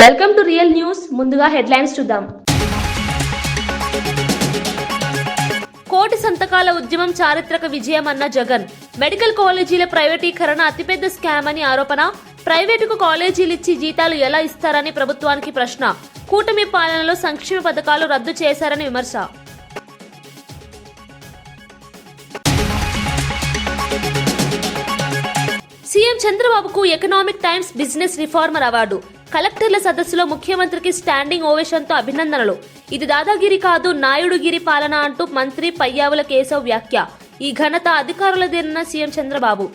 Welcome to real news. ముందుగా headlines చూద్దాం. కోటి సంతకాల ఉద్యమం చారిత్రక విజయం అన్న జగన్. మెడికల్ కాలేజీల ప్రైవేటీకరణ అతిపెద్ద స్కామ్ అని ఆరోపణ. ప్రైవేటుకు కాలేజీలిచ్చి జీతాలు ఎలా ఇస్తారని ప్రభుత్వానికి ప్రశ్న. కూటమి పాలనలో సంక్షేమ పథకాలు రద్దు చేశారని విమర్శ. సీఎం చంద్రబాబుకు economic times business reformer award. కలెక్టర్ల సదస్సులో ముఖ్యమంత్రికి స్టాండింగ్ ఓవేషన్తో అభినందనలు. ఇది దాదాగిరి కాదు, నాయుడుగిరి పాలన అంటూ మంత్రి పయ్యావుల కేశవ్ వ్యాఖ్య. ఈ ఘనత అధికారులదేనన్న సీఎం చంద్రబాబు.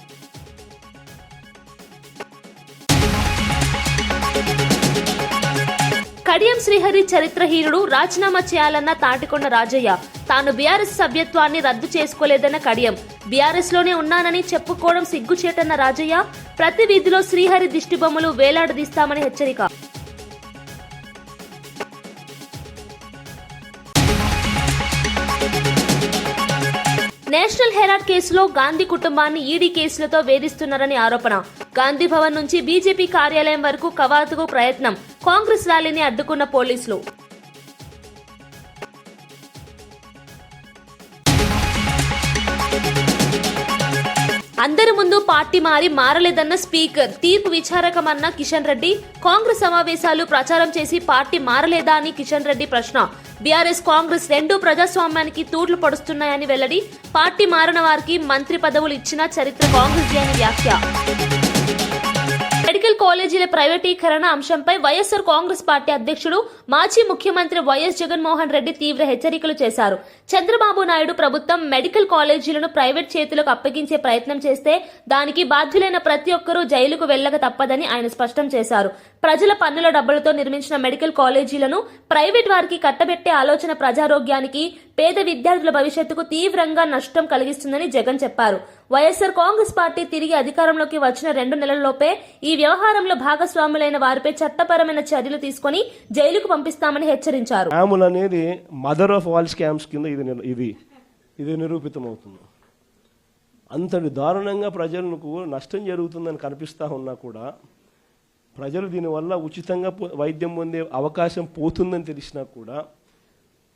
కడియం శ్రీహరి చరిత్రహీనుడు, రాజీనామా చేయాలన్న తాటికొండ రాజయ్య. తాను బీఆర్ఎస్ సభ్యత్వాన్ని రద్దు చేసుకోలేదన్న కడియం. బీఆర్ఎస్ లోనే ఉన్నానని చెప్పుకోవడం సిగ్గుచేటన్న రాజయ్య. ప్రతి వీధిలో శ్రీహరి దిష్టిబొమ్మలు వేలాడదీస్తామని హెచ్చరిక. నేషనల్ హెరాల్డ్ కేసులో గాంధీ కుటుంబాన్ని ఈడీ కేసులతో వేధిస్తున్నారని ఆరోపణ. గాంధీ భవన్ నుంచి బీజేపీ కార్యాలయం వరకు కవాతుకు ప్రయత్నం. కాంగ్రెస్ ర్యాలీని అడ్డుకున్న పోలీసులు. అందరి ముందు పార్టీ మారలేదన్న స్పీకర్. తీర్పు విచారకమన్న కిషన్ రెడ్డి. కాంగ్రెస్ సమావేశాలు ప్రచారం చేసి పార్టీ మారలేదా అని కిషన్ రెడ్డి ప్రశ్న. బీఆర్ఎస్ కాంగ్రెస్ రెండూ ప్రజాస్వామ్యానికి తూట్లు పడుస్తున్నాయని వెల్లడి. పార్టీ మారిన వారికి మంత్రి పదవులు ఇచ్చిన చరిత్ర కాంగ్రెస్ అని వ్యాఖ్య. మెడికల్ కాలేజీల ప్రైవేటీకరణ అంశంపై వైఎస్ఆర్ కాంగ్రెస్ పార్టీ అధ్యక్షుడు మాజీ ముఖ్యమంత్రి వైఎస్ జగన్మోహన్ రెడ్డి తీవ్ర హెచ్చరికలు చేశారు. చంద్రబాబు నాయుడు ప్రభుత్వం మెడికల్ కాలేజీలను ప్రైవేట్ చేతులకు అప్పగించే ప్రయత్నం చేస్తే దానికి బాధ్యులైన ప్రతి ఒక్కరూ జైలుకు వెళ్లక తప్పదని ఆయన స్పష్టం చేశారు. ప్రజల పన్నుల డబ్బులతో నిర్మించిన మెడికల్ కాలేజీలను ప్రైవేట్ వారికి కట్టబెట్టే ఆలోచన ప్రజారోగ్యానికి, పేద విద్యార్థుల భవిష్యత్తుకు తీవ్రంగా నష్టం కలిగిస్తుందని జగన్ చెప్పారు. వైఎస్ఆర్ కాంగ్రెస్ పార్టీ తిరిగి అధికారంలోకి వచ్చిన 2 నెలల్లోపే ఈ వ్యవహారంలో భాగస్వాములైన వారిపై చట్టపరమైన చర్యలు తీసుకుని జైలుకు పంపిస్తామని హెచ్చరించారు. స్కాములు అనేది మదర్ ఆఫ్ ఆల్ స్కామ్స్ కింద ఇది నిరూపితమవుతుంది. అంతటి దారుణంగా ప్రజలకు నష్టం జరుగుతుందని కనిపిస్తా ఉన్నా కూడా ప్రజలు దీనివల్ల ఉచితంగా వైద్యం పొందే అవకాశం పోతుందని తెలిసినా కూడా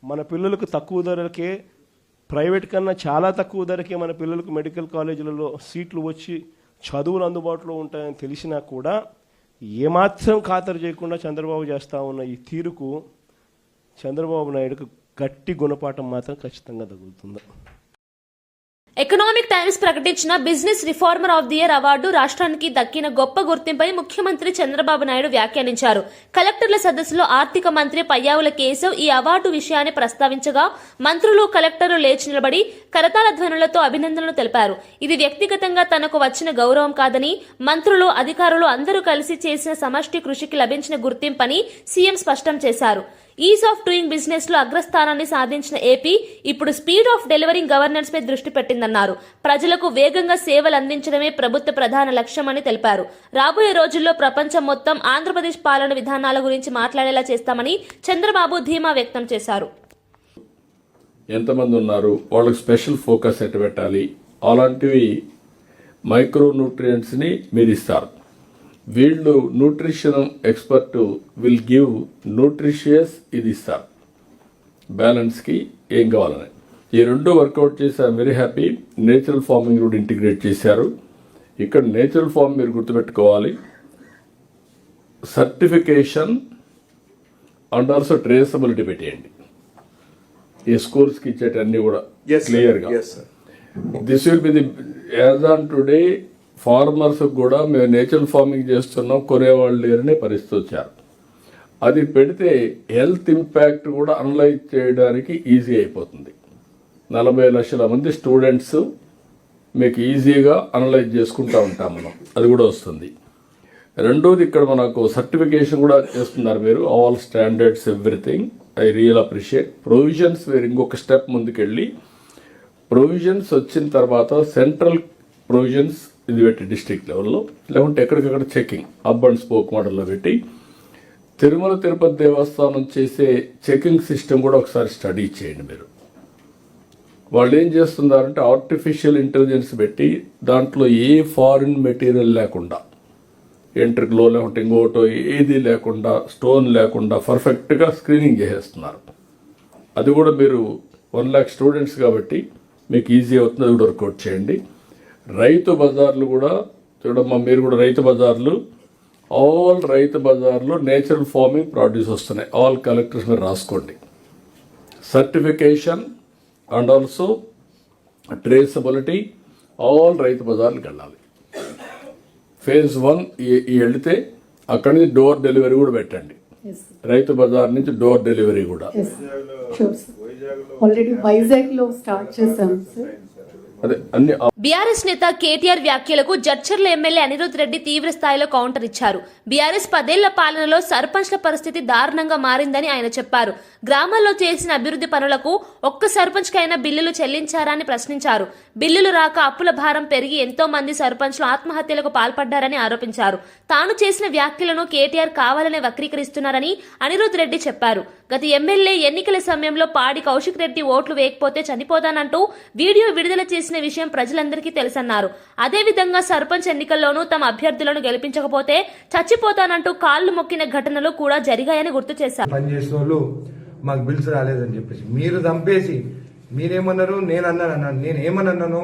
మన పిల్లలకు తక్కువ ధరకే, ప్రైవేట్ కన్నా చాలా తక్కువ ధరకే మన పిల్లలకు మెడికల్ కాలేజీలలో సీట్లు వచ్చి చదువులు అందుబాటులో ఉంటాయని తెలిసినా కూడా ఏమాత్రం ఖాతరు చేయకుండా చంద్రబాబు చేస్తూ ఉన్న ఈ తీరుకు చంద్రబాబు నాయుడుకు గట్టి గుణపాఠం మాత్రం ఖచ్చితంగా తగులుతుంది. ఎకనామిక్ టైమ్స్ ప్రకటించిన business reformer of the year award రాష్ట్రానికి దక్కిన గొప్ప గుర్తింపై ముఖ్యమంత్రి చంద్రబాబు నాయుడు వ్యాఖ్యానించారు. కలెక్టర్ల సదస్సులో ఆర్థిక మంత్రి పయ్యావుల కేశవ్ ఈ అవార్డు విషయాన్ని ప్రస్తావించగా మంత్రులు, కలెక్టర్లు లేచి నిలబడి కరతాళ ధ్వనులతో అభినందనలు తెలిపారు. ఇది వ్యక్తిగతంగా తనకు వచ్చిన గౌరవం కాదని, మంత్రులు, అధికారులు అందరూ కలిసి చేసిన సమష్టి కృషికి లభించిన గుర్తింపని సీఎం స్పష్టం చేశారు. ఈజ్ ఆఫ్ డూయింగ్ బిజినెస్ లో అగ్రస్థానాన్ని సాధించిన ఏపీ ఇప్పుడు స్పీడ్ ఆఫ్ డెలివరింగ్ గవర్నెన్స్ పై దృష్టి పెట్టిందన్నారు. ప్రజలకు వేగంగా సేవలు అందించడమే ప్రభుత్వ ప్రధాన లక్ష్యమని తెలిపారు. రాబోయే రోజుల్లో ప్రపంచం మొత్తం ఆంధ్రప్రదేశ్ పాలన విధానాల గురించి మాట్లాడేలా చేస్తామని చంద్రబాబు ధీమా వ్యక్తం చేశారు. ఎంతమంది ఉన్నారు, వాళ్ళకి స్పెషల్ ఫోకస్ ఎట్టు పెట్టాలి, అలాంటివి మైక్రో న్యూట్రియంట్స్ ని మీరు ఇస్తారు. వీళ్ళు nutrition expert will give nutritious ఇది ఇస్తారు, బ్యాలెన్స్కి ఏం కావాలని. ఈ రెండు వర్కౌట్ చేశారు. Very happy. నేచురల్ ఫార్మింగ్ కూడా ఇంటిగ్రేట్ చేశారు. ఇక్కడ నేచురల్ ఫార్మ్ మీరు గుర్తుపెట్టుకోవాలి. సర్టిఫికేషన్ అండ్ ఆల్సో ట్రేసబిలిటీ పెట్టేయండి. ఈ స్కూల్స్కి ఇచ్చేటన్నీ కూడా క్లియర్గా. This will be the as on today farmers కూడా మేము నేచురల్ ఫార్మింగ్ చేస్తున్నాం, కొనేవాళ్ళు లేరనే పరిస్థితి వచ్చారు. అది పెడితే హెల్త్ ఇంపాక్ట్ కూడా అనలైజ్ చేయడానికి ఈజీ అయిపోతుంది. 40 లక్షల మంది స్టూడెంట్స్ మీకు ఈజీగా అనలైజ్ చేసుకుంటూ ఉంటాం మనం, అది కూడా వస్తుంది. రెండోది ఇక్కడ మనకు సర్టిఫికేషన్ కూడా చేస్తున్నారు మీరు, all standards everything. I real appreciate. Provisions మీరు ఇంకొక స్టెప్ ముందుకెళ్ళి ప్రొవిజన్స్ వచ్చిన తర్వాత సెంట్రల్ ప్రొవిజన్స్ ఇది పెట్టి డిస్ట్రిక్ట్ లెవెల్లో, లేకుంటే ఎక్కడికక్కడ చెకింగ్ హబ్ అండ్ స్పోక్ మోడల్లో పెట్టి తిరుమల తిరుపతి దేవస్థానం చేసే చెకింగ్ సిస్టమ్ కూడా ఒకసారి స్టడీ చేయండి మీరు. వాళ్ళు ఏం చేస్తున్నారంటే ఆర్టిఫిషియల్ ఇంటెలిజెన్స్ పెట్టి దాంట్లో ఏ ఫారిన్ మెటీరియల్ లేకుండా ఎంట్రిక్లో లేకుంటే ఇంకోటో ఏది లేకుండా స్టోన్ లేకుండా పర్ఫెక్ట్గా స్క్రీనింగ్ చేసేస్తున్నారు. అది కూడా మీరు 1 lakh స్టూడెంట్స్ కాబట్టి మీకు ఈజీ అవుతుంది. అది కూడా వర్కౌట్ చేయండి. రైతు బజార్లు కూడా చూడమ్మా, మీరు కూడా రైతు బజార్లు, ఆల్ రైతు బజార్లో నేచురల్ ఫార్మింగ్ ప్రొడ్యూస్ వస్తున్నాయి. ఆల్ కలెక్టర్స్ మీరు రాసుకోండి. Certification and also traceability all రైతు బజార్లకు వెళ్ళాలి. phase 1 వెళితే అక్కడి నుంచి డోర్ డెలివరీ కూడా పెట్టండి. రైతు బజార్ నుంచి డోర్ డెలివరీ కూడా. ఆల్రెడీ వైజాగ్ లో స్టార్ట్ చేశాం సార్. అదే అన్ని బీఆర్ఎస్ నేత కేటీఆర్ వ్యాఖ్యలకు జడ్చర్ల ఎమ్మెల్యే అనిరుద్ రెడ్డి తీవ్ర స్థాయిలో కౌంటర్ ఇచ్చారు. బీఆర్ఎస్ 10 ఏళ్ల పాలనలో సర్పంచ్ల పరిస్థితి దారుణంగా మారిందని ఆయన చెప్పారు. గ్రామాల్లో చేసిన అభివృద్ధి పనులకు ఒక్క సర్పంచ్కైనా బిల్లులు చెల్లించారని ప్రశ్నించారు. బిల్లులు రాక అప్పుల భారం పెరిగి ఎంతో మంది సర్పంచ్లు ఆత్మహత్యలకు పాల్పడ్డారని ఆరోపించారు. తాను చేసిన వ్యాఖ్యలను కేటీఆర్ కావాలనే వక్రీకరిస్తున్నారని అనిరుద్ రెడ్డి చెప్పారు. గత ఎమ్మెల్యే ఎన్నికల సమయంలో పాడి కౌశిక్ రెడ్డి ఓట్లు వేయకపోతే చనిపోతానంటూ వీడియో విడుదల చేసిన విషయం ప్రజలందరికీ తెలుసన్నారు. అదేవిధంగా సర్పంచ్ ఎన్నికల్లోనూ తమ అభ్యర్థులను గెలిపించకపోతే చచ్చిపోతానంటూ కాళ్లు మొక్కిన ఘటనలు కూడా జరిగాయని గుర్తు చేశారు. పనిచేసిన వాళ్ళు మాకు బిల్స్ రాలేదని చెప్పేసి మీరు చంపేసి మీరేమన్నారు, నేనేమన్నాను,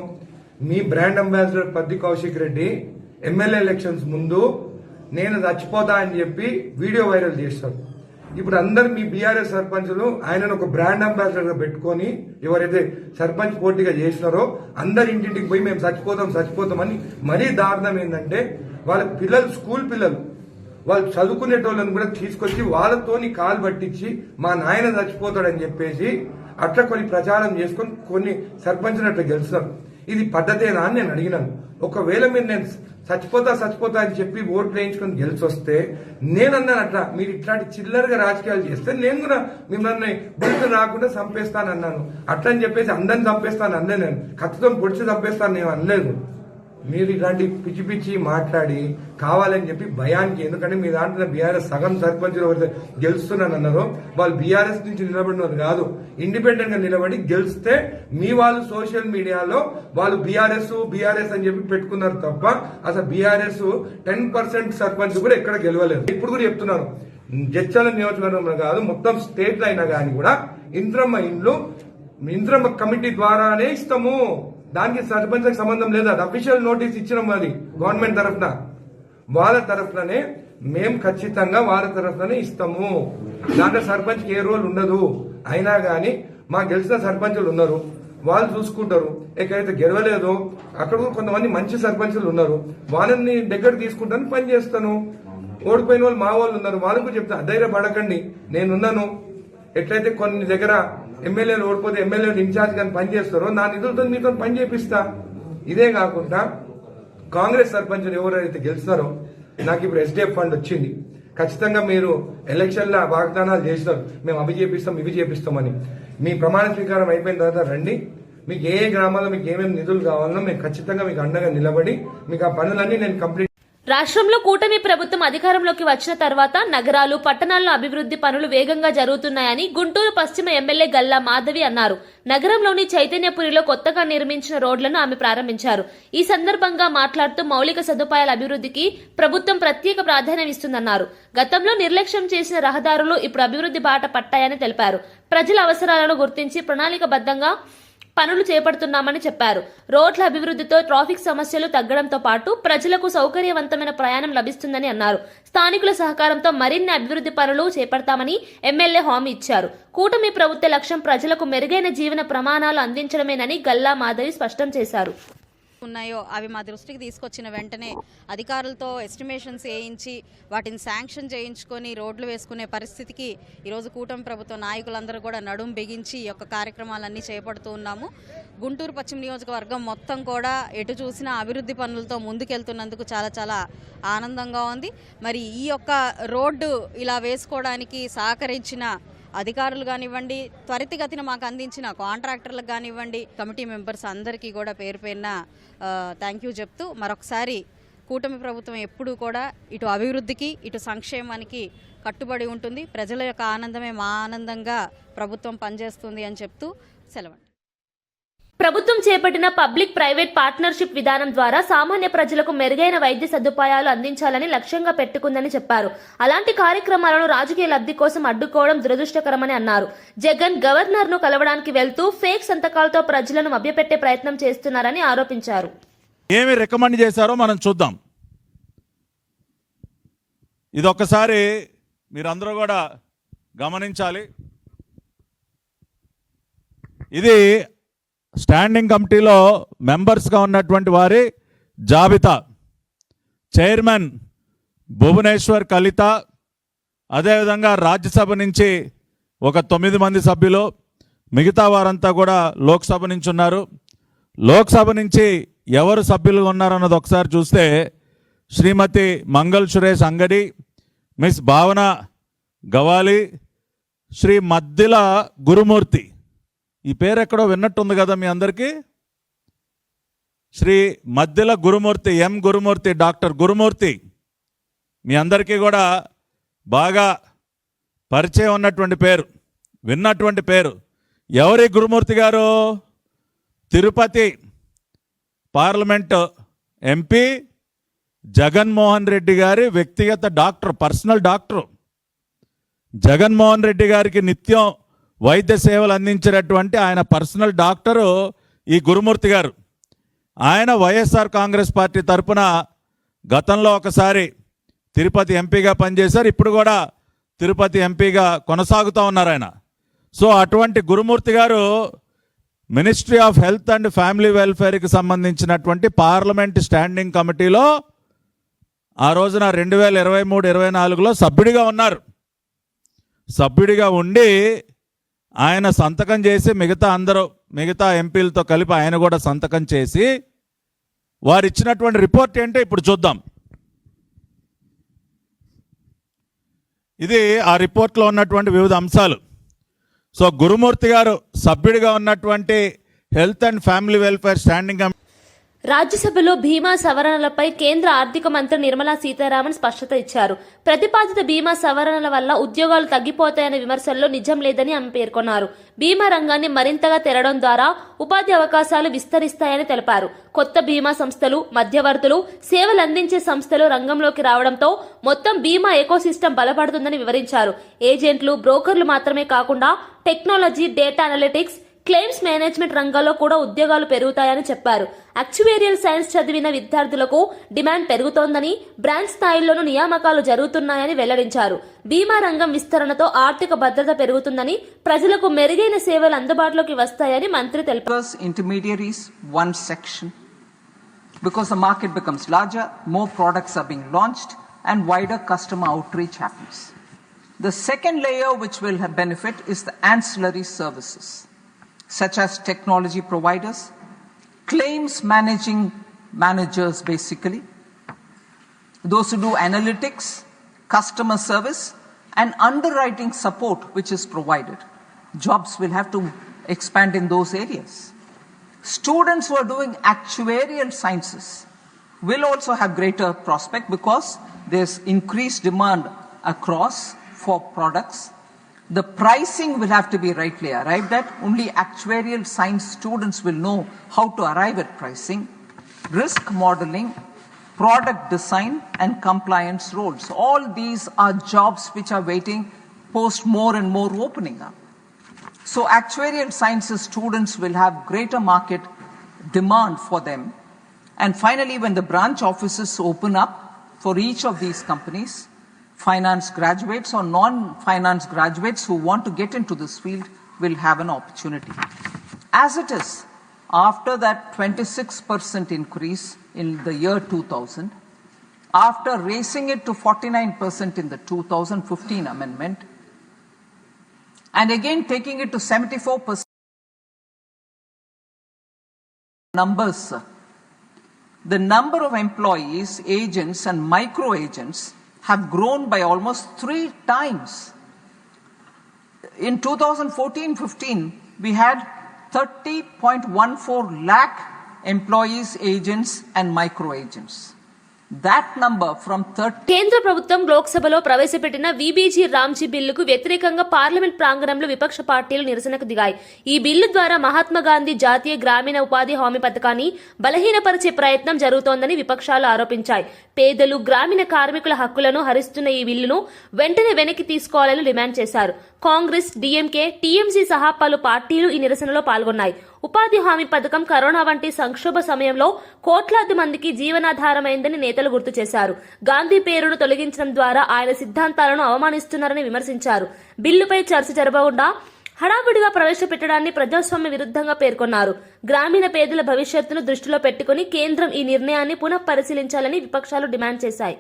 మీ brand ambassador Paddi Kaushik Reddy MLA elections ముందు నేను చచ్చిపోతా అని చెప్పి వీడియో వైరల్ చేస్తారు. ఇప్పుడు అందరు మీ బీఆర్ఎస్ సర్పంచులు ఆయనను ఒక బ్రాండ్ అంబాసిడర్ గా పెట్టుకొని ఎవరైతే సర్పంచ్ పోటీగా చేసినారో అందరి ఇంటింటికి పోయి మేము చచ్చిపోతామని. మరీ దారుణం ఏంటంటే వాళ్ళ పిల్లలు, స్కూల్ పిల్లలు, వాళ్ళు చదువుకునేటోళ్ళని కూడా తీసుకొచ్చి వాళ్ళతోని కాలు పట్టించి మా నాయన చచ్చిపోతాడని చెప్పేసి అట్లా కొన్ని ప్రచారం చేసుకొని కొన్ని సర్పంచ్లు అట్లా గెలుస్తారు. ఇది పద్ధతేనా అని నేను అడిగినాను. ఒకవేళ మీరు నేను చచ్చిపోతా అని చెప్పి ఓట్లు వేయించుకొని గెలిచొస్తే నేనన్నాను అట్లా మీరు ఇట్లాంటి చిల్లరగా రాజకీయాలు చేస్తే నేను కూడా మిమ్మల్ని బిల్లు రాకుండా చంపేస్తానన్నాను. అట్లా అని చెప్పేసి అందరిని చంపేస్తాను అనలే, నేను కత్తితో పొడిచి చంపేస్తాను నేను అనలేదు. మీరు ఇలాంటి పిచ్చి పిచ్చి మాట్లాడి కావాలని చెప్పి భయానికి, ఎందుకంటే మీ దాంట్లో బీఆర్ఎస్ సగం సర్పంచులు ఎవరైతే గెలుస్తున్నానన్నారో వాళ్ళు బీఆర్ఎస్ నుంచి నిలబడినవారు కాదు, ఇండిపెండెంట్ గా నిలబడి గెలిస్తే మీ వాళ్ళు సోషల్ మీడియాలో వాళ్ళు బీఆర్ఎస్ అని చెప్పి పెట్టుకున్నారు తప్ప అసలు బీఆర్ఎస్ 10% సర్పంచ్ కూడా ఎక్కడ గెలవలేదు. ఇప్పుడు కూడా చెప్తున్నారు, జడ్చర్ల నియోజకవర్గంలో కాదు మొత్తం స్టేట్ లో అయినా కానీ కూడా ఇంద్రమ్మ కమిటీ ద్వారానే ఇస్తాము. దానికి సర్పంచ్కి సంబంధం లేదు. అది అఫీషియల్ నోటీస్ ఇచ్చినాం. అది గవర్నమెంట్ తరఫున వాళ్ళ తరఫుననే మేము ఖచ్చితంగా వాళ్ళ తరఫుననే ఇస్తాము. దాంట్లో సర్పంచ్కి ఏ రోల్ ఉండదు. అయినా గాని మాకు గెలిచిన సర్పంచులు ఉన్నారు, వాళ్ళు చూసుకుంటారు. ఎక్కడైతే గెలవలేదో అక్కడ కొంతమంది మంచి సర్పంచులు ఉన్నారు, వాళ్ళని దగ్గర తీసుకుంటాను, పని చేస్తాను. ఓడిపోయిన వాళ్ళు మా వాళ్ళు ఉన్నారు, వాళ్ళకు చెప్తాను అధైర్యపడకండి, నేనున్నాను. ఎట్లయితే కొన్ని దగ్గర ఎమ్మెల్యేలు ఓడిపోతే ఎమ్మెల్యేలు ఇన్ఛార్జ్ కానీ పని చేస్తారో నా నిధులతో మీతో పని చేపిస్తా. ఇదే కాకుండా కాంగ్రెస్ సర్పంచులు ఎవరైతే గెలుస్తారో నాకు ఇప్పుడు ఎస్డిఎఫ్ ఫండ్ వచ్చింది, ఖచ్చితంగా మీరు ఎలక్షన్ల వాగ్దానాలు చేస్తారు, మేము అవి చేపిస్తాం ఇవి చేపిస్తామని. మీ ప్రమాణ స్వీకారం అయిపోయిన తర్వాత రండి, మీకు ఏ గ్రామాల్లో మీకు ఏమేమి నిధులు కావాలనో మేము ఖచ్చితంగా మీకు అండగా నిలబడి మీకు ఆ పనులన్నీ నేను కంప్లీట్. రాష్ట్రంలో కూటమి ప్రభుత్వం అధికారంలోకి వచ్చిన తర్వాత నగరాలు, పట్టణాల్లో అభివృద్ధి పనులు వేగంగా జరుగుతున్నాయని గుంటూరు పశ్చిమ ఎమ్మెల్యే గల్లా మాధవి అన్నారు. నగరంలోని చైతన్యపురిలో కొత్తగా నిర్మించిన రోడ్లను ఆమె ప్రారంభించారు. ఈ సందర్భంగా మాట్లాడుతూ మౌలిక సదుపాయాల అభివృద్ధికి ప్రభుత్వం ప్రత్యేక ప్రాధాన్యం ఇస్తుందన్నారు. గతంలో నిర్లక్ష్యం చేసిన రహదారులు ఇప్పుడు అభివృద్ధి బాట పట్టాయని తెలిపారు. ప్రజల అవసరాలను గుర్తించి ప్రణాళికబద్ధంగా పనులు చేపడుతున్నామని చెప్పారు. రోడ్ల అభివృద్ధితో ట్రాఫిక్ సమస్యలు తగ్గడంతో పాటు ప్రజలకు సౌకర్యవంతమైన ప్రయాణం లభిస్తుందని అన్నారు. స్థానికుల సహకారంతో మరిన్ని అభివృద్ధి పనులు చేపడతామని ఎమ్మెల్యే హామీ ఇచ్చారు. కూటమి ప్రభుత్వ లక్ష్యం ప్రజలకు మెరుగైన జీవన ప్రమాణాలు అందించడమేనని గల్లా మాధవి స్పష్టం చేశారు. ఉన్నాయో అవి మా దృష్టికి తీసుకొచ్చిన వెంటనే అధికారులతో ఎస్టిమేషన్స్ వేయించి వాటిని శాంక్షన్ చేయించుకొని రోడ్లు వేసుకునే పరిస్థితికి ఈరోజు కూటమి ప్రభుత్వ నాయకులందరూ కూడా నడుం బిగించి ఈ యొక్క కార్యక్రమాలన్నీ చేపడుతూ ఉన్నాము. గుంటూరు పశ్చిమ నియోజకవర్గం మొత్తం కూడా ఎటు చూసినా అభివృద్ధి పనులతో ముందుకెళ్తున్నందుకు చాలా చాలా ఆనందంగా ఉంది. మరి ఈ యొక్క రోడ్డు ఇలా వేసుకోవడానికి సహకరించిన అధికారులు కానివ్వండి, త్వరితగతిన మాకు అందించిన కాంట్రాక్టర్లకు కానివ్వండి, కమిటీ మెంబర్స్ అందరికీ కూడా పేరు పేరున థ్యాంక్ యూ చెప్తూ మరొకసారి కూటమి ప్రభుత్వం ఎప్పుడూ కూడా ఇటు అభివృద్ధికి ఇటు సంక్షేమానికి కట్టుబడి ఉంటుంది. ప్రజల యొక్క ఆనందమే మా ఆనందంగా ప్రభుత్వం పనిచేస్తుంది అని చెప్తూ సెలవు. ప్రభుత్వం చేపట్టిన పబ్లిక్ ప్రైవేట్ పార్ట్నర్షిప్ విధానం ద్వారా సామాన్య ప్రజలకు మెరుగైన వైద్య సదుపాయాలు అందించాలని లక్ష్యంగా పెట్టుకుందని చెప్పారు. అలాంటి కార్యక్రమాలను రాజకీయ లబ్ధి కోసం అడ్డుకోవడం దురదృష్టకరమని అన్నారు. జగన్ గవర్నర్ ను కలవడానికి వెళ్తూ ఫేక్ సంతకాలతో ప్రజలను మభ్యపెట్టే ప్రయత్నం చేస్తున్నారని ఆరోపించారు. ఏమి రికమెండ్ చేశారో మనం చూద్దాం. ఇదొక్కసారి మీరందరూ కూడా గమనించాలి. ఇది స్టాండింగ్ కమిటీలో మెంబర్స్గా ఉన్నటువంటి వారి జాబితా. చైర్మన్ భువనేశ్వర్ కలిత, అదేవిధంగా రాజ్యసభ నుంచి ఒక 9 మంది సభ్యులు, మిగతా వారంతా కూడా లోక్సభ నుంచి ఉన్నారు. లోక్సభ నుంచి ఎవరు సభ్యులుగా ఉన్నారన్నది ఒకసారి చూస్తే శ్రీమతి మంగళ్ సురేష్ అంగడి, మిస్ భావన గవాలి, శ్రీ మద్దిల గురుమూర్తి. ఈ పేరు ఎక్కడో విన్నట్టుంది కదా మీ అందరికీ. శ్రీ మద్దిల గురుమూర్తి, ఎం గురుమూర్తి, డాక్టర్ గురుమూర్తి మీ అందరికీ కూడా బాగా పరిచయం ఉన్నటువంటి పేరు, విన్నటువంటి పేరు. ఎవరి గురుమూర్తి గారు? తిరుపతి పార్లమెంట్ ఎంపీ జగన్మోహన్ రెడ్డి గారి వ్యక్తిగత doctor, personal doctor. Jaganmohan Reddy గారికి నిత్యం వైద్య సేవలు అందించినటువంటి ఆయన పర్సనల్ డాక్టరు ఈ గురుమూర్తి గారు. ఆయన వైఎస్ఆర్ కాంగ్రెస్ పార్టీ తరపున గతంలో ఒకసారి తిరుపతి ఎంపీగా పనిచేశారు. ఇప్పుడు కూడా తిరుపతి ఎంపీగా కొనసాగుతూ ఉన్నారు ఆయన. సో అటువంటి Gurumurthy garu ministry of health and family వెల్ఫేర్కి సంబంధించినటువంటి పార్లమెంట్ స్టాండింగ్ కమిటీలో ఆ రోజున 2023-24లో సభ్యుడిగా ఉన్నారు. సభ్యుడిగా ఉండి ఆయన సంతకం చేసి మిగతా ఎంపీలతో కలిపి ఆయన కూడా సంతకం చేసి వారు ఇచ్చినటువంటి రిపోర్ట్ ఏంటో ఇప్పుడు చూద్దాం. ఇది ఆ రిపోర్ట్లో ఉన్నటువంటి వివిధ అంశాలు. సో గురుమూర్తి గారు సభ్యుడిగా ఉన్నటువంటి health and family welfare standing రాజ్యసభలో బీమా సవరణలపై కేంద్ర ఆర్థిక మంత్రి నిర్మలా సీతారామన్ స్పష్టత ఇచ్చారు. ప్రతిపాదిత బీమా సవరణల వల్ల ఉద్యోగాలు తగ్గిపోతాయనే విమర్శల్లో నిజం లేదని ఆమె పేర్కొన్నారు. బీమా రంగాన్ని మరింతగా తెరవడం ద్వారా ఉపాధి అవకాశాలు విస్తరిస్తాయని తెలిపారు. కొత్త బీమా సంస్థలు, మధ్యవర్తులు, సేవలు అందించే సంస్థలు రంగంలోకి రావడంతో మొత్తం బీమా ఎకోసిస్టమ్ బలపడుతుందని వివరించారు. ఏజెంట్లు, బ్రోకర్లు మాత్రమే కాకుండా technology, data analytics, claims management రంగాల్లో కూడా ఉద్యోగాలు పెరుగుతాయని చెప్పారు. యాక్చువేరియల్ సైన్స్ చదివిన విద్యార్థులకు డిమాండ్ పెరుగుతోందని, బ్రాంచ్ స్థాయిల్లోనూ నియామకాలు జరుగుతున్నాయని వెల్లడించారు. బీమా రంగం విస్తరణతో ఆర్థిక భద్రత పెరుగుతుందని, ప్రజలకు మెరుగైన సేవలు అందుబాటులోకి వస్తాయని మంత్రి తెలిపారు. Intermediaries, one section. Because the market becomes larger, more products are being launched and wider customer outreach happens. The second layer which will have benefit is the ancillary services, such as technology providers, claims managers basically, those who do analytics, customer service and underwriting support which is provided. Jobs will have to expand in those areas. Students who are doing actuarial sciences will also have greater prospect because there's increased demand across for products. The pricing will have to be rightly arrived at. Only actuarial science students will know how to arrive at pricing. Risk modeling, product design and compliance roles. All these are jobs which are waiting post more and more opening up. So actuarial sciences students will have greater market demand for them. And finally, when the branch offices open up for each of these companies, finance graduates or non-finance graduates who want to get into this field will have an opportunity. As it is, after that 26% increase in the year 2000, after raising it to 49% in the 2015 amendment, and again taking it to 74% numbers, the number of employees, agents and micro agents have grown by almost 3 times. In 2014-15, we had 30.14 lakh employees, agents and micro agents. that number from 30. కేంద్ర ప్రభుత్వం లోక్సభలో ప్రవేశపెట్టిన VBG Ramji బిల్లుకు వ్యతిరేకంగా parliament ప్రాంగణంలో విపక్ష పార్టీలు నిరసనకు దిగాయి. ఈ బిల్లు ద్వారా మహాత్మా గాంధీ జాతీయ గ్రామీణ ఉపాధి హామీ పథకాన్ని బలహీనపరిచే ప్రయత్నం జరుగుతోందని విపక్షాలు ఆరోపించాయి. పేదలు, గ్రామీణ కార్మికుల హక్కులను హరిస్తున్న ఈ బిల్లును వెంటనే వెనక్కి తీసుకోవాలని డిమాండ్ చేశారు. కాంగ్రెస్, డీఎంకే, టీఎంసీ సహా పలు పార్టీలు ఈ నిరసనలో పాల్గొన్నాయి. ఉపాధి హామీ పథకం కరోనా వంటి సంక్షోభ సమయంలో కోట్లాది మందికి జీవనాధారమైందని నేతలు గుర్తు చేశారు. గాంధీ పేరును తొలగించడం ద్వారా ఆయన సిద్ధాంతాలను అవమానిస్తున్నారని విమర్శించారు. బిల్లుపై చర్చ జరగకుండా హడావుడిగా ప్రవేశపెట్టడాన్ని ప్రజాస్వామ్య విరుద్ధంగా పేర్కొన్నారు. గ్రామీణ పేదల భవిష్యత్తును దృష్టిలో పెట్టుకుని కేంద్రం ఈ నిర్ణయాన్ని పునః పరిశీలించాలని విపక్షాలు డిమాండ్ చేశాయి.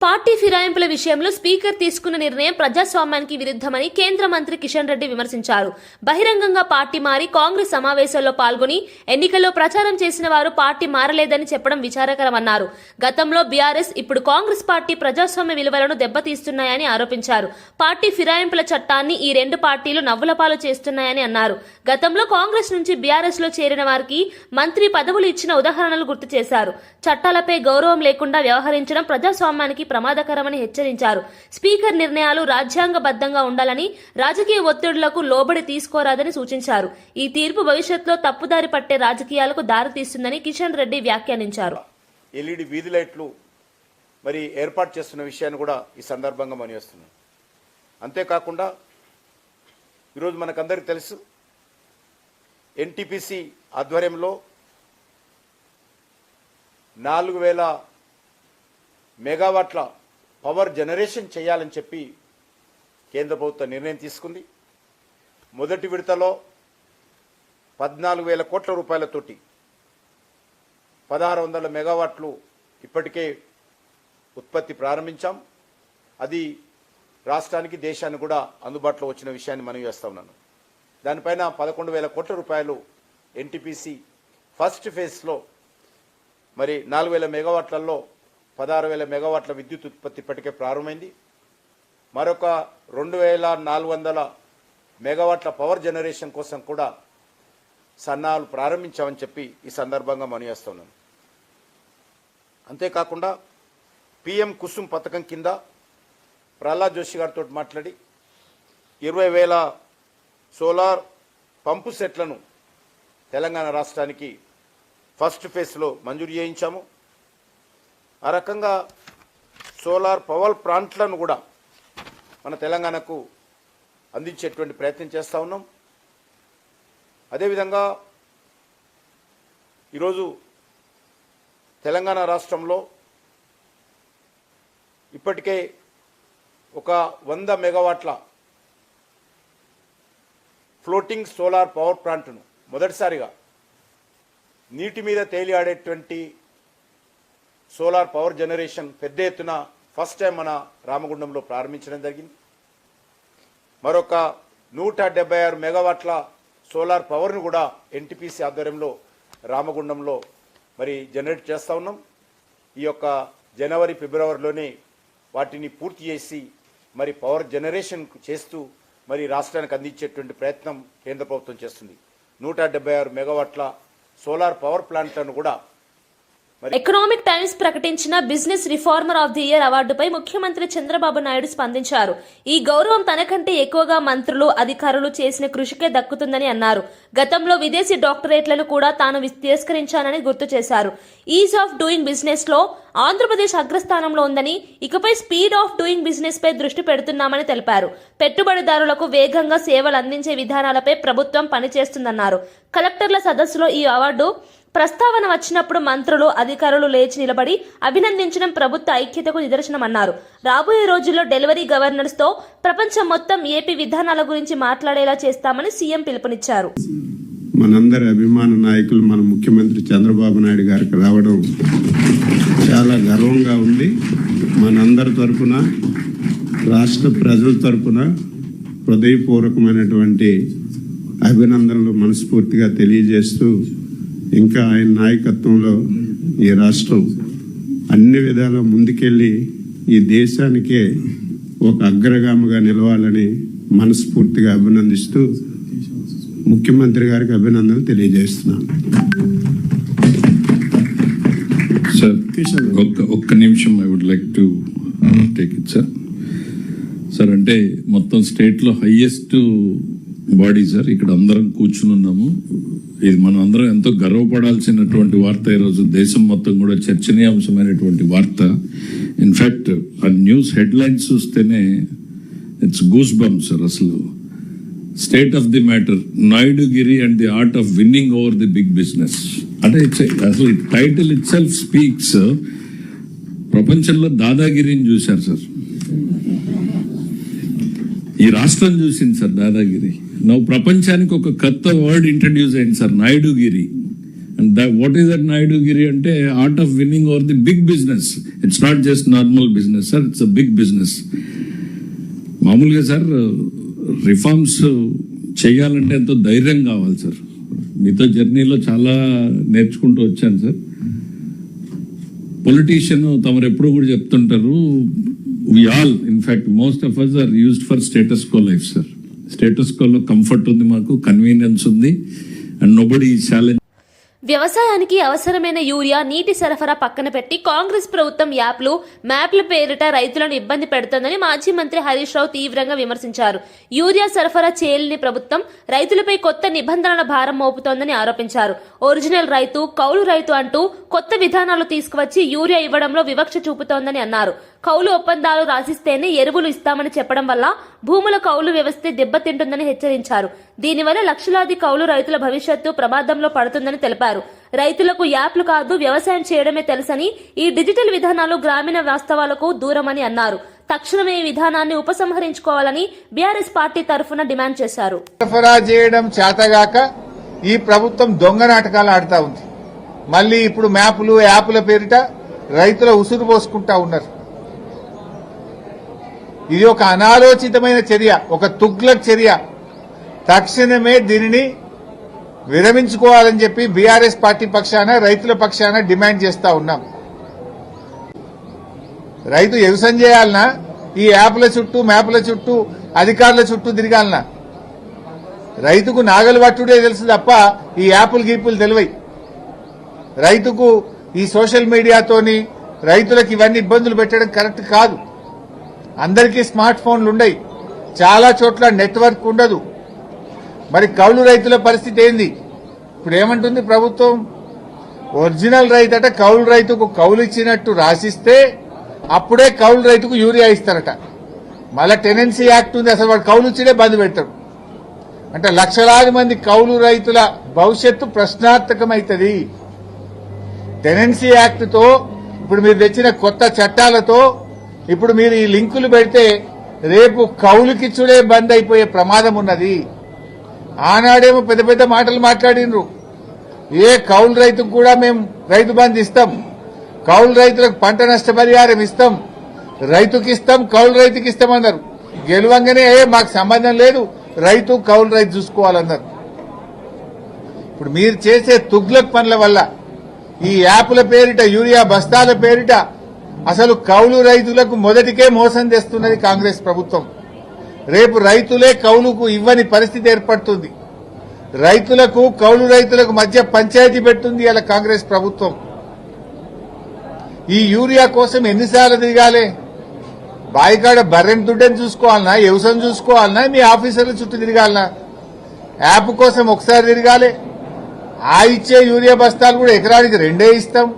పార్టీ ఫిరాయింపుల విషయంలో స్పీకర్ తీసుకున్న నిర్ణయం ప్రజాస్వామ్యానికి విరుద్ధమని కేంద్ర మంత్రి కిషన్ రెడ్డి విమర్శించారు. బహిరంగంగా పార్టీ మారి కాంగ్రెస్ సమావేశాల్లో పాల్గొని ఎన్నికల్లో ప్రచారం చేసిన వారు పార్టీ మారలేదని చెప్పడం విచారకరమన్నారు. గతంలో బీఆర్ఎస్, ఇప్పుడు కాంగ్రెస్ పార్టీ ప్రజాస్వామ్య విలువలను దెబ్బతీస్తున్నాయని ఆరోపించారు. పార్టీ ఫిరాయింపుల చట్టాన్ని ఈ రెండు పార్టీలు నవ్వులపాలు చేస్తున్నాయని అన్నారు. గతంలో కాంగ్రెస్ నుంచి బీఆర్ఎస్ లో చేరిన వారికి మంత్రి పదవులు ఇచ్చిన ఉదాహరణలు గుర్తు చేశారు. చట్టాలపై గౌరవం లేకుండా వ్యవహరించడం ప్రజాస్వామ్యానికి ప్రమాదకరమని హెచ్చరించారు. స్పీకర్ నిర్ణయాలు రాజ్యాంగబద్ధంగా ఉండాలని, రాజకీయ ఒత్తిడులకు లోబడి తీసుకోరాదని సూచించారు. ఈ తీర్పు భవిష్యత్తులో తప్పుదారి పట్టే రాజకీయాలకు దారితీస్తుందని కిషన్ రెడ్డి వ్యాఖ్యానించారు. ఎల్ఈడి వీధి లైట్లు మరి ఏర్పాటు చేస్తున్న విషయాన్ని కూడా ఈ సందర్భంగా మనవేస్తున్నాం. అంతేకాకుండా ఈరోజు మనకందరికీ తెలుసు, ఎన్టీపీసీ ఆధ్వర్యంలో 4000 మెగావాట్ల పవర్ జనరేషన్ చేయాలని చెప్పి కేంద్ర ప్రభుత్వం నిర్ణయం తీసుకుంది. మొదటి విడతలో 14,000 కోట్ల రూపాయలతోటి 1,600 మెగావాట్లు ఇప్పటికే ఉత్పత్తి ప్రారంభించాం. అది రాష్ట్రానికి, దేశానికి కూడా అందుబాటులో వచ్చిన విషయాన్ని మనం చేస్తా ఉన్నాను. దానిపైన 11,000 కోట్ల రూపాయలు ఎన్టీపీసీ ఫస్ట్ ఫేజ్లో మరి 4,000 మెగావాట్లలో 16,000 మెగావాట్ల విద్యుత్ ఉత్పత్తి ఇప్పటికే ప్రారంభమైంది. మరొక 2,400 మెగావాట్ల పవర్ జనరేషన్ కోసం కూడా సన్నాహాలు ప్రారంభించామని చెప్పి ఈ సందర్భంగా మనయేస్తున్నాను. అంతేకాకుండా పిఎం కుసుమ్ పథకం కింద ప్రహ్లాద్ జోషి గారితో మాట్లాడి 20,000 సోలార్ పంపు సెట్లను తెలంగాణ రాష్ట్రానికి ఫస్ట్ ఫేజ్లో మంజూరు చేయించాము. ఆ రకంగా సోలార్ పవర్ ప్లాంట్లను కూడా మన తెలంగాణకు అందించేటువంటి ప్రయత్నం చేస్తూ ఉన్నాం. అదేవిధంగా ఈరోజు తెలంగాణ రాష్ట్రంలో ఇప్పటికే ఒక 100 మెగావాట్ల ఫ్లోటింగ్ సోలార్ పవర్ ప్లాంట్ను మొదటిసారిగా నీటి మీద తేలి ఆడేటువంటి సోలార్ పవర్ జనరేషన్ పెద్ద ఎత్తున ఫస్ట్ టైం మన రామగుండంలో ప్రారంభించడం జరిగింది. మరొక 176 మెగావాట్ల సోలార్ పవర్ను కూడా ఎన్టీపీసీ ఆధ్వర్యంలో రామగుండంలో మరి జనరేట్ చేస్తూ ఉన్నాం. ఈ యొక్క జనవరి, ఫిబ్రవరిలోనే వాటిని పూర్తి చేసి మరి పవర్ జనరేషన్ చేస్తూ మరి రాష్ట్రానికి అందించేటువంటి ప్రయత్నం కేంద్ర ప్రభుత్వం చేస్తుంది. 176 మెగావాట్ల సోలార్ పవర్ ప్లాంట్లను కూడా. ఎకనామిక్ టైమ్స్ ప్రకటించిన business reformer of the year అవార్డుపై ముఖ్యమంత్రి చంద్రబాబు నాయుడు స్పందించారు. ఈ గౌరవం తనకంటే ఎక్కువగా మంత్రులు, అధికారులు చేసిన కృషికే దక్కుతుందని అన్నారు. గతంలో విదేశీ డాక్టరేట్లను కూడా తాను తిరస్కరించానని గుర్తు చేశారు. ఈజ్ ఆఫ్ డూయింగ్ బిజినెస్ లో ఆంధ్రప్రదేశ్ అగ్రస్థానంలో ఉందని, ఇకపై స్పీడ్ ఆఫ్ డూయింగ్ బిజినెస్ పై దృష్టి పెడుతున్నామని తెలిపారు. పెట్టుబడిదారులకు వేగంగా సేవలు అందించే విధానాలపై ప్రభుత్వం పనిచేస్తుందన్నారు. కలెక్టర్ల సదస్సులో ఈ అవార్డు ప్రస్తావన వచ్చినప్పుడు మంత్రులు, అధికారులు లేచి నిలబడి అభినందించడం ప్రభుత్వ ఐక్యతకు నిదర్శనమన్నారు. రాబోయే రోజుల్లో డెలివరీ గవర్నర్స్ తో ప్రపంచం మొత్తం ఏపీ విధానాల గురించి మాట్లాడేలా చేస్తామని సీఎం పిలుపునిచ్చారు. మనందరి అభిమాన నాయకులు మన ముఖ్యమంత్రి చంద్రబాబు నాయుడు గారికి రావడం చాలా గర్వంగా ఉంది. మనందరి తరపున, రాష్ట్ర ప్రజల తరపున హృదయపూర్వకమైనటువంటి అభినందనలు మనస్ఫూర్తిగా తెలియజేస్తూ, ఇంకా ఆయన నాయకత్వంలో ఈ రాష్ట్రం అన్ని విధాల ముందుకెళ్ళి ఈ దేశానికే ఒక అగ్రగామిగా నిలవాలని మనస్ఫూర్తిగా అభినందిస్తూ ముఖ్యమంత్రి గారికి అభినందనలు తెలియజేస్తున్నాను. సార్ ఒక్క నిమిషం I would like to take it sir. Sir అంటే మొత్తం స్టేట్లో హైయెస్ట్ బాడీ సార్, ఇక్కడ అందరం కూర్చుని ఉన్నాము. ఇది మనం అందరం ఎంతో గర్వపడాల్సినటువంటి వార్త. ఈరోజు దేశం మొత్తం కూడా చర్చనీయాంశమైనటువంటి వార్త. ఇన్ఫ్యాక్ట్ ఆ న్యూస్ హెడ్లైన్స్ చూస్తేనే ఇట్స్ గూస్ బంప్ సార్. అసలు state of the matter, Naidugiri and the art of winning over the big business. అంటే అసలు టైటిల్ ఇట్ సెల్ఫ్ స్పీక్స్. ప్రపంచంలో దాదాగిరిని చూశారు సార్, ఈ రాష్ట్రం చూసింది సార్ దాదాగిరి. నవ్వు ప్రపంచానికి ఒక కొత్త వర్డ్ ఇంట్రడ్యూస్ అయింది sir, Naidugiri. And what is that Naidugiri అంటే art of winning over the big business. It's not just normal business sir, it's a big business. మామూలుగా సార్ రిఫార్మ్స్ చేయాలంటే ఎంతో ధైర్యం కావాలి సార్. మీతో జర్నీలో చాలా నేర్చుకుంటూ వచ్చాను సార్. పొలిటీషియన్ తమరు ఎప్పుడు కూడా చెప్తుంటారు, we all, in fact, most of us are used for status quo life, sir. Status quo లో కంఫర్ట్ ఉంది, మాకు కన్వీనియన్స్ ఉంది, అండ్ నోబడీ ఈజ్ ఛాలెంజ్. వ్యవసాయానికి అవసరమైన యూరియా, నీటి సరఫరా పక్కన పెట్టి కాంగ్రెస్ ప్రభుత్వం యాప్లు, మ్యాప్ల పేరిట రైతులను ఇబ్బంది పెడుతోందని మాజీ మంత్రి హరీష్ రావు తీవ్రంగా విమర్శించారు. యూరియా సరఫరా చేయలేని ప్రభుత్వం రైతులపై కొత్త నిబంధనల భారం మోపుతోందని ఆరోపించారు. ఒరిజినల్ రైతు, కౌలు రైతు అంటూ కొత్త విధానాలు తీసుకువచ్చి యూరియా ఇవ్వడంలో వివక్ష చూపుతోందని అన్నారు. కౌలు ఒప్పందాలు రాసిస్తేనే ఎరువులు ఇస్తామని చెప్పడం వల్ల భూముల కౌలు వ్యవస్థ దెబ్బతింటుందని హెచ్చరించారు. దీనివల్ల లక్షలాది కౌలు రైతుల భవిష్యత్తు ప్రమాదంలో పడుతుందని తెలిపారు. రైతులకు యాప్లు కాదు, వ్యవసాయం చేయడమే తెలుసని, ఈ డిజిటల్ విధానాలు గ్రామీణ వాస్తవాలకు దూరమని అన్నారు. తక్షణమే ఈ విధానాన్ని ఉపసంహరించుకోవాలని బీఆర్ఎస్ పార్టీ తరఫున డిమాండ్ చేశారు. సరఫరా చేయడం చేతగాక ఈ ప్రభుత్వం దొంగ నాటకాలు ఆడుతా ఉంది. మళ్ళీ ఇప్పుడు మ్యాపులు, యాప్ల పేరిట రైతుల ఉసురు పోసుకుంటా ఉన్నారు. ఇది ఒక అనాలోచితమైన చర్య, ఒక తుగ్లక్ చర్య. తక్షణమే దీనిని విరమించుకోవాలని చెప్పి బీఆర్ఎస్ పార్టీ పక్షాన, రైతుల పక్షాన డిమాండ్ చేస్తా ఉన్నాం. రైతు వ్యవసాయం చేయాలన్నా ఈ యాప్ల చుట్టూ, మ్యాప్ల చుట్టూ, అధికారుల చుట్టూ తిరగాలన్నా? రైతుకు నాగలు పట్టుడే తెలుసు తప్ప ఈ యాపులు గీపులు తెలివై. రైతుకు ఈ సోషల్ మీడియాతోని రైతులకు ఇవన్నీ ఇబ్బందులు పెట్టడం కరెక్ట్ కాదు. అందరికీ స్మార్ట్ ఫోన్లు ఉండయి, చాలా చోట్ల నెట్వర్క్ ఉండదు. మరి కౌలు రైతుల పరిస్థితి ఏంది? ఇప్పుడు ఏమంటుంది ప్రభుత్వం? ఒరిజినల్ రైతు అట కౌలు రైతుకు కౌలు ఇచ్చినట్టు రాసిస్తే అప్పుడే కౌలు రైతుకు యూరియా ఇస్తారట. మళ్ళా టెనెన్సీ యాక్ట్ ఉంది, అసలు వాడు కౌలు ఇచ్చినే బంద్ పెడతాడు. అంటే లక్షలాది మంది కౌలు రైతుల భవిష్యత్తు ప్రశ్నార్థకమైతుంది. టెనెన్సీ యాక్ట్ తో, ఇప్పుడు మీరు తెచ్చిన కొత్త చట్టాలతో ఇప్పుడు మీరు ఈ లింకులు పెడితే రేపు కౌలుకిచ్చుడే బంద్ అయిపోయే ప్రమాదం ఉన్నది. ఆనాడేమో పెద్ద పెద్ద మాటలు మాట్లాడినరు. ఏ కౌలు రైతుకు కూడా మేము రైతు బంద్ ఇస్తాం, కౌలు రైతులకు పంట నష్టపరిహారం ఇస్తాం, రైతుకి ఇస్తాం, కౌలు రైతుకి ఇస్తామన్నారు. గెలవంగానే మాకు సంబంధం లేదు, రైతు కౌలు రైతు చూసుకోవాలన్నారు. ఇప్పుడు మీరు చేసే తుగ్లక్ పనుల వల్ల, ఈ యాప్ల పేరిట, యూరియా బస్తాల పేరిట అసలు కౌలు రైతులకు మొదటికే మోసం చేస్తున్నది కాంగ్రెస్ ప్రభుత్వం. రేపు రైతులే కౌలుకు ఇవ్వని పరిస్థితి ఏర్పడుతుంది. రైతులకు, కౌలు రైతులకు మధ్య పంచాయతీ పెడుతుంది ఇలా కాంగ్రెస్ ప్రభుత్వం. ఈ యూరియా కోసం ఎన్నిసార్లు తిరగాలి? బాయికాడ బర్రెం దుడ్డని చూసుకోవాలన్నా, వ్యవసాయం చూసుకోవాలన్నా, మీ ఆఫీసర్ల చుట్టూ తిరగాలన్నా? యాప్ కోసం ఒకసారి తిరగాలి. ఆ ఇచ్చే యూరియా బస్తాలు కూడా ఎకరానికి 2 ఇస్తాం,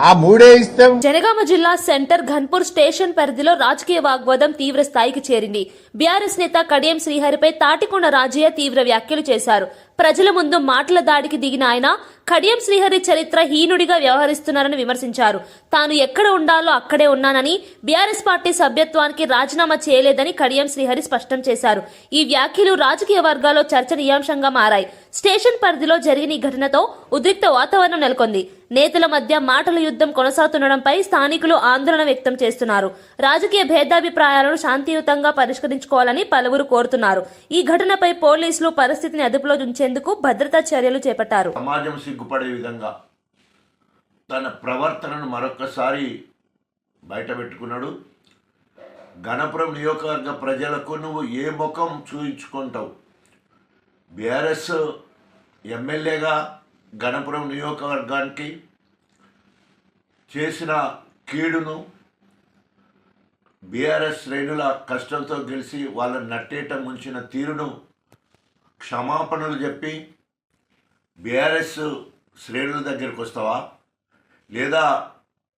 ఆ 3 ఇస్తాం. జనగామ జిల్లా సెంటర్ ఘన్పూర్ స్టేషన్ పరిధిలో రాజకీయ వాగ్వాదం తీవ్ర స్థాయికి చేరింది. బీఆర్ఎస్ నేత కడియం శ్రీహరిపై తాటికొండ రాజయ్య తీవ్ర వ్యాఖ్యలు చేశారు. ప్రజల ముందు మాటల దాడికి దిగిన ఆయన కడియం శ్రీహరి చరిత్ర హీనుడిగా వ్యవహరిస్తున్నారని విమర్శించారు. తాను ఎక్కడ ఉండాలో అక్కడే ఉన్నానని, బీఆర్ఎస్ పార్టీ సభ్యత్వానికి రాజీనామా చేయలేదని కడియం శ్రీహరి స్పష్టం చేశారు. ఈ వ్యాఖ్యలు రాజకీయ వర్గాల్లో చర్చనీయాంశంగా మారాయి. స్టేషన్ పరిధిలో జరిగిన ఈ ఘటనతో ఉద్రిక్త వాతావరణం నెలకొంది. నేతల మధ్య మాటల యుద్ధం కొనసాగుతుండడంపై స్థానికులు ఆందోళన వ్యక్తం చేస్తున్నారు. రాజకీయ భేదాభిప్రాయాలను శాంతియుతంగా పరిష్కరించుకోవాలని పలువురు కోరుతున్నారు. ఈ ఘటనపై పోలీసులు పరిస్థితిని అదుపులో ఉంచేందుకు భద్రతా చర్యలు చేపట్టారు. సమాజం సిగ్గుపడే విధంగా తన ప్రవర్తనను మరొకసారి బయటపెట్టుకున్నాడు. గణపురం నియోజకవర్గ ప్రజలకు నువ్వు ఏ ముఖం చూయించుకుంటావు? బీఆర్ఎస్ ఎమ్మెల్యేగా గణపురం నియోజకవర్గానికి చేసిన కీడును, బీఆర్ఎస్ శ్రేణుల కష్టంతో గెలిచి వాళ్ళని నట్టేట ముంచిన తీరును క్షమాపణలు చెప్పి బీఆర్ఎస్ శ్రేణుల దగ్గరికి వస్తావా? లేదా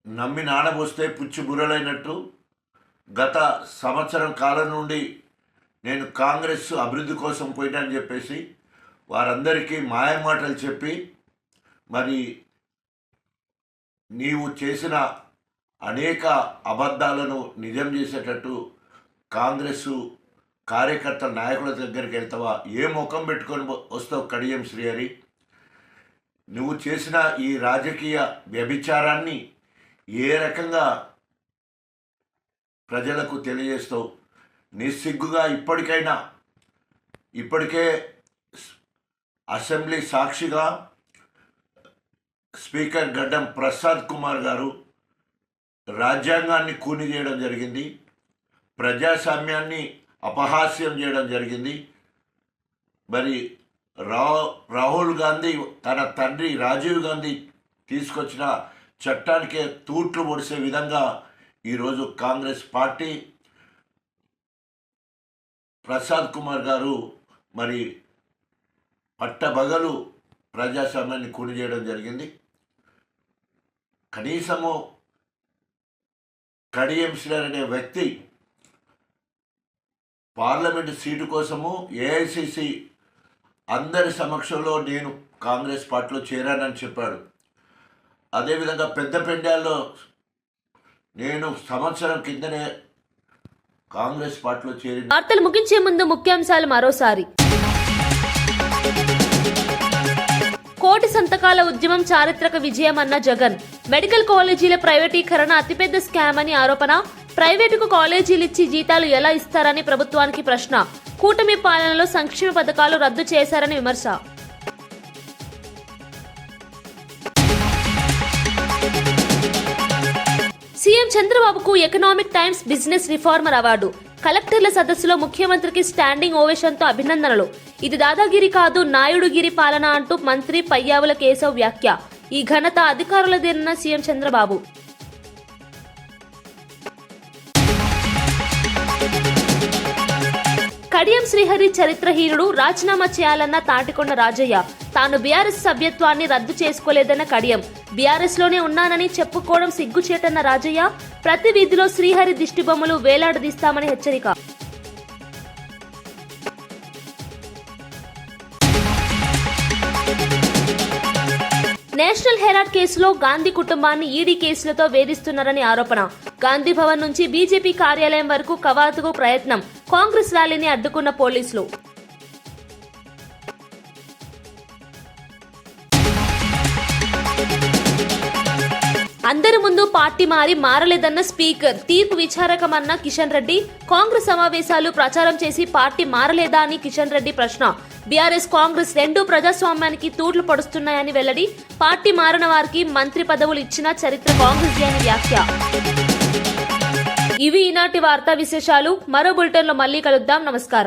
నమ్మి నానబోస్తే పుచ్చి బుర్రలైనట్టు గత సంవత్సరం కాలం నుండి నేను కాంగ్రెస్ అభివృద్ధి కోసం పోయినానని చెప్పేసి వారందరికీ మాయమాటలు చెప్పి మరి నీవు చేసిన అనేక అబద్ధాలను నిజం చేసేటట్టు కాంగ్రెస్ కార్యకర్తల నాయకుల దగ్గరికి వెళ్తావా? ఏ ముఖం పెట్టుకొని వస్తావు కడియం శ్రీహరి? నువ్వు చేసిన ఈ రాజకీయ వ్యభిచారాన్ని ఏ రకంగా ప్రజలకు తెలియజేస్తావు? నిస్సిగ్గుగా ఇప్పటికే అసెంబ్లీ సాక్షిగా స్పీకర్ గడ్డం ప్రసాద్ కుమార్ గారు రాజ్యాంగాన్ని కూని చేయడం జరిగింది, ప్రజాస్వామ్యాన్ని అపహాస్యం చేయడం జరిగింది. మరి రాహుల్ గాంధీ తన తండ్రి రాజీవ్ గాంధీ తీసుకొచ్చిన చట్టానికే తూట్లు పొడిసే విధంగా ఈరోజు కాంగ్రెస్ పార్టీ ప్రసాద్ కుమార్ గారు మరి పట్టబగలు ప్రజాస్వామ్యాన్ని కూని చేయడం జరిగింది. కనీసము కడియం శ్రీహరి అనే వ్యక్తి పార్లమెంటు సీటు కోసము ఏఐసిసి అందరి సమక్షంలో నేను కాంగ్రెస్ పార్టీలో చేరానని చెప్పాడు. అదేవిధంగా పెద్దపెండాల్లో నేను సంవత్సరం కిందనే కాంగ్రెస్ పార్టీలో చేరి. వార్తలు ముగించే ముందు ముఖ్యాంశాలు మరోసారి. కోటి సంతకాల ఉద్యమం చారిత్రక విజయం అన్న జగన్. మెడికల్ కాలేజీల ప్రైవేటీకరణ అతిపెద్ద స్కామ్ అని ఆరోపణ. ప్రైవేటుకు కాలేజీలిచ్చి జీతాలు ఎలా ఇస్తారని ప్రభుత్వానికి ప్రశ్న. కూటమి పాలనలో సంక్షేమ పథకాలు రద్దు చేశారని విమర్శ. సీఎం చంద్రబాబుకు economic times business reformer award. కలెక్టర్ల సదస్సులో ముఖ్యమంత్రికి స్టాండింగ్ ఓవేషన్తో అభినందనలు. ఇది దాదాగిరి కాదు, నాయుడుగిరి పాలన అంటూ మంత్రి పయ్యావుల కేశవ్ వ్యాఖ్య. ఈ ఘనత అధికారులదేనన్న సీఎం చంద్రబాబు. కడియం శ్రీహరి చరిత్రహీనుడు, రాజీనామా చేయాలన్న తాటికొండ రాజయ్య. తాను బీఆర్ఎస్ సభ్యత్వాన్ని రద్దు చేసుకోలేదన్న కడియం. బీఆర్ఎస్ లోనే ఉన్నానని చెప్పుకోవడం సిగ్గుచేటన్న రాజయ్య. ప్రతి వీధిలో శ్రీహరి దిష్టిబొమ్మలు వేలాడదీస్తామని హెచ్చరిక. నేషనల్ హెరాల్డ్ కేసులో గాంధీ కుటుంబాన్ని ఈడీ కేసులతో వేధిస్తున్నారని ఆరోపణ. గాంధీ భవన్ నుంచి బీజేపీ కార్యాలయం వరకు కవాతుకు ప్రయత్నం. కాంగ్రెస్ ర్యాలీని అడ్డుకున్న పోలీసులు. అందరి ముందు పార్టీ మారలేదన్న స్పీకర్. తీర్పు విచారకమన్న కిషన్ రెడ్డి. కాంగ్రెస్ సమావేశాలు ప్రచారం చేసి పార్టీ మారలేదా అని కిషన్ రెడ్డి ప్రశ్న. బీఆర్ఎస్ కాంగ్రెస్ రెండూ ప్రజాస్వామ్యానికి తూట్లు పడుస్తున్నాయని వెల్లడి. పార్టీ మారిన వారికి మంత్రి పదవులు ఇచ్చిన చరిత్ర కాంగ్రెస్ అని వ్యాఖ్య. ఇవి ఈనాటి వార్తా విశేషాలు. మరో బులెటిన్లో మళ్ళీ కలుద్దాం. నమస్కారం.